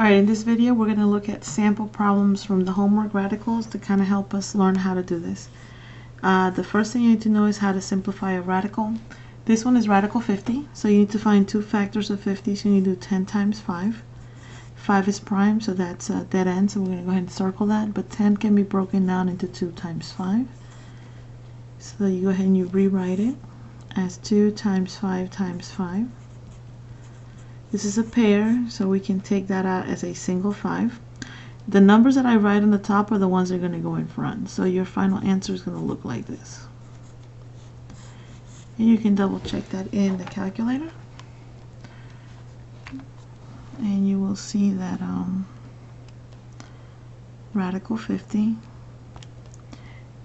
Alright, in this video we're going to look at sample problems from the homework radicals to kind of help us learn how to do this. The first thing you need to know is how to simplify a radical. This one is radical 50, so you need to find two factors of 50, so you need to do 10 times 5. 5 is prime, so that's a dead end, so we're going to go ahead and circle that, but 10 can be broken down into 2 times 5. So you go ahead and you rewrite it as 2 times 5 times 5. This is a pair, so we can take that out as a single 5. The numbers that I write on the top are the ones that are going to go in front. So your final answer is going to look like this. And you can double check that in the calculator. And you will see that radical 50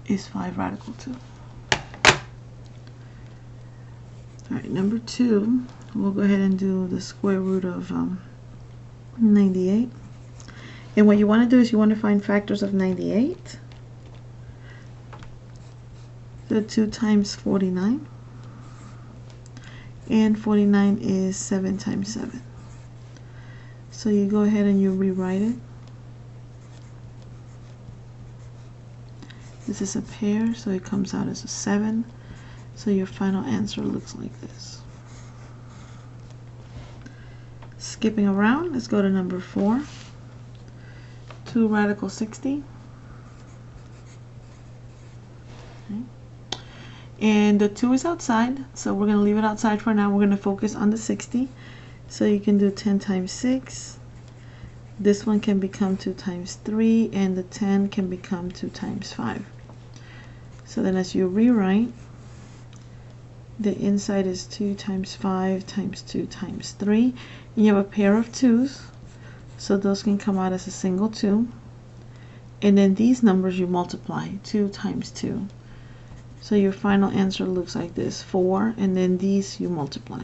is 5 radical 2. Alright, number 2, we'll go ahead and do the square root of 98. And what you want to do is you want to find factors of 98. So 2 times 49. And 49 is 7 times 7. So you go ahead and you rewrite it. This is a pair, so it comes out as a 7. So your final answer looks like this. Skipping around, let's go to number 4. 2 radical 60. Okay. And the 2 is outside, so we're going to leave it outside for now. We're going to focus on the 60. So you can do 10 times 6. This one can become 2 times 3, and the 10 can become 2 times 5. So then as you rewrite, the inside is 2 times 5 times 2 times 3. And you have a pair of 2's, so those can come out as a single 2. And then these numbers you multiply, 2 times 2. So your final answer looks like this, 4, and then these you multiply.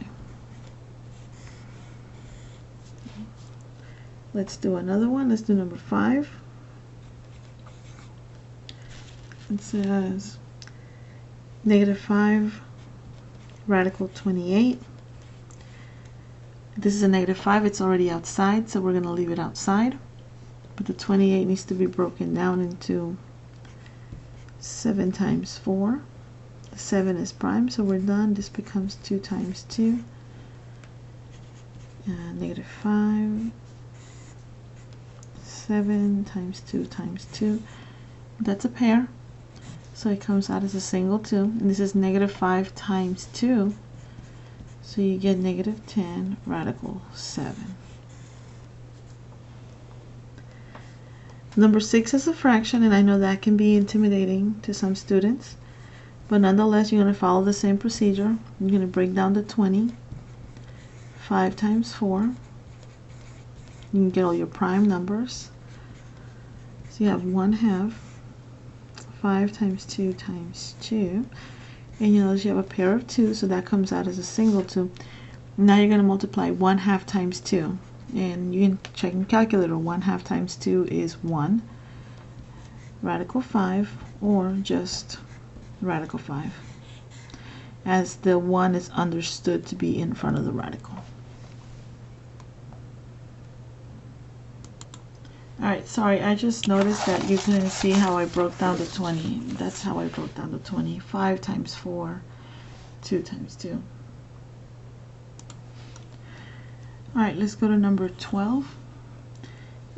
Let's do another one. Let's do number 5. It says negative 5 radical 28. This is a negative 5. It's already outside, so we're going to leave it outside. But the 28 needs to be broken down into 7 times 4. The 7 is prime, so we're done. This becomes 2 times 2. Negative 5. 7 times 2 times 2. That's a pair. So it comes out as a single 2. And this is negative 5 times 2. So you get negative 10 radical 7. Number 6 is a fraction, and I know that can be intimidating to some students. But nonetheless, you're going to follow the same procedure. You're going to break down the 20. 5 times 4. You can get all your prime numbers. So you have 1/2. 5 times 2 times 2. And you notice you have a pair of 2, so that comes out as a single 2. Now you're going to multiply 1/2 times 2. And you can check in calculator. 1/2 times 2 is 1. Radical 5, or just radical 5. As the 1 is understood to be in front of the radical. Alright, sorry, I just noticed that you couldn't see how I broke down the 20. That's how I broke down the 20. 5 times 4, 2 times 2. Alright, let's go to number 12.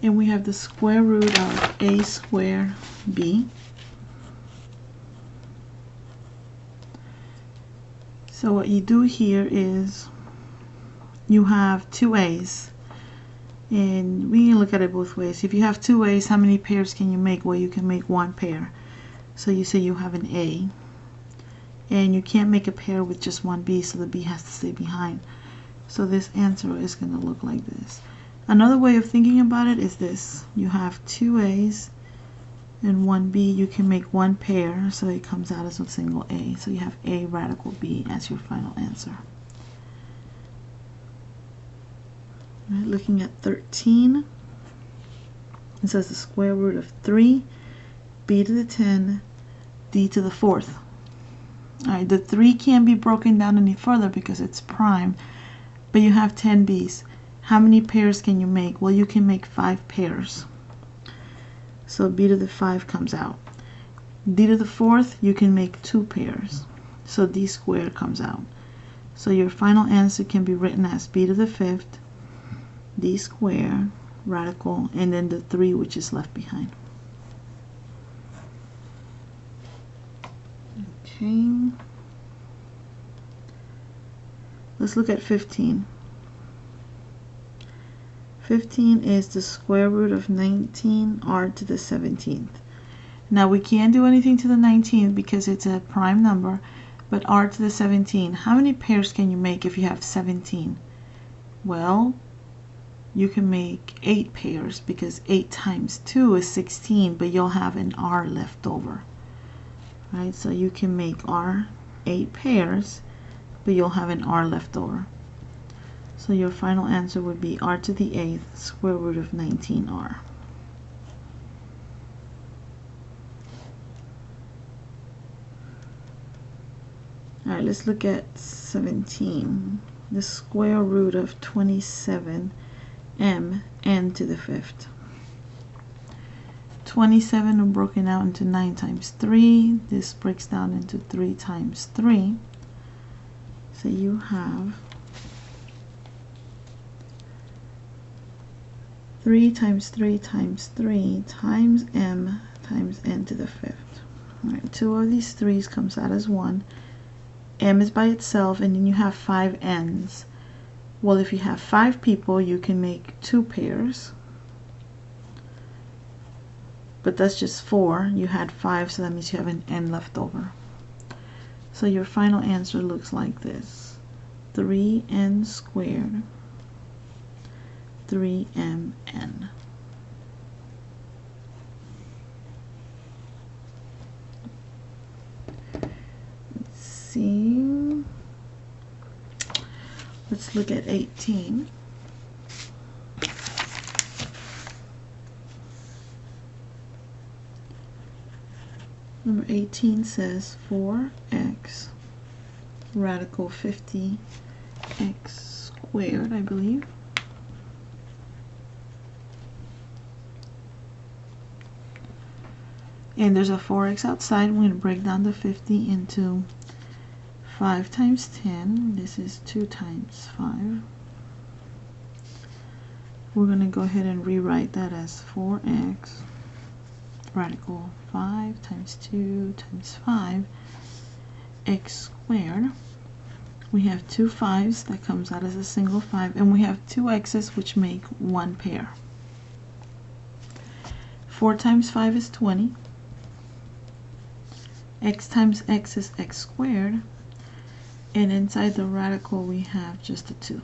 And we have the square root of a squared b. So what you do here is you have two a's. And we can look at it both ways. If you have two a's, how many pairs can you make? Well, you can make one pair. So you say you have an a. And you can't make a pair with just one b, so the b has to stay behind. So this answer is going to look like this. Another way of thinking about it is this. You have two a's and one b. You can make one pair, so it comes out as a single a. So you have a radical b as your final answer. Right, looking at 13, it says the square root of 3, b to the 10, d to the 4th. Alright, the 3 can't be broken down any further because it's prime, but you have 10 b's. How many pairs can you make? Well, you can make 5 pairs. So b to the 5 comes out. d to the 4th, you can make 2 pairs. So d squared comes out. So your final answer can be written as b to the 5th, d squared, radical, and then the 3 which is left behind. Okay. Let's look at 15. 15 is the square root of 19r to the 17th. Now we can't do anything to the 19th because it's a prime number, but r to the 17, how many pairs can you make if you have 17? Well, you can make 8 pairs because 8 times 2 is 16, but you'll have an r left over. Right, so you can make r 8 pairs, but you'll have an r left over. So your final answer would be r to the 8th square root of 19r. Alright, let's look at 17. The square root of 27m n to the 5th. 27 are broken out into 9 times 3. This breaks down into 3 times 3. So you have 3 times 3 times 3 times m times n to the 5th. All right, 2 of these 3's comes out as 1. M is by itself, and then you have 5 n's. Well, if you have 5 people, you can make 2 pairs. But that's just 4. You had 5, so that means you have an n left over. So your final answer looks like this. 3n squared 3mn. Let's see. Let's look at 18. Number 18 says 4x radical 50x squared, I believe. And there's a 4x outside. We're going to break down the 50 into 5 times 10. This is 2 times 5. We're going to go ahead and rewrite that as 4x radical 5 times 2 times 5 x squared. We have 2 5's that comes out as a single 5, and we have 2 x's which make 1 pair. 4 times 5 is 20. X times x is x squared, and inside the radical we have just a 2.